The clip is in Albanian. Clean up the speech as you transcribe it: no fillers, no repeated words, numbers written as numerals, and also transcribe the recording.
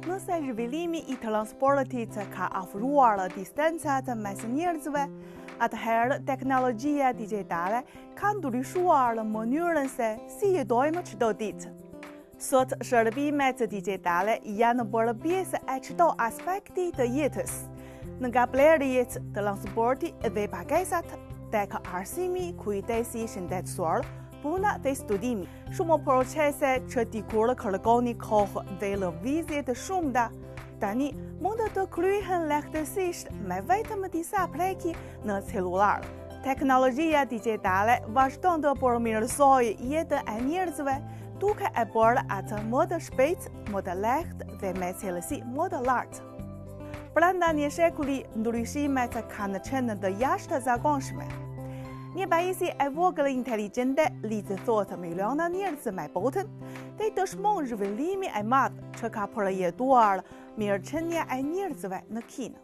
nëse zhvillimi I transportit ka afruar distancat mes njerëzve, atëherë teknologjia digjitale ka ndryshuar mënyrën se si jetojmë çdo ditë. Sot shërbimet digjitale janë bërë pjesë e çdo aspekti të jetës, nga blerjet, transporti dhe pagesat, tek arsimi, kujdesi shëndetësor, puna dhe studimi. Shumë procese që dikur kërkoni kohë dhe lëvizje të shumta, tani mund të kryhen lehtësisht me vetëm disa preki në celular. Teknologjia digjitale vazhdon të përmirësojë jetën e njerëzve, duke e bërë atë më të shpejtë, më të lehtë dhe me cilësi më të lartë. Brenda një shekulli, ndryshimet kanë qenë të jashtëzakonshme. Një pajisje e vogël inteligjente lidh thotë miliona njerëz me botën dhe dëshmon zhvillimi I madh që ka përjetuar mirëqenia e njerëzve në Kinë.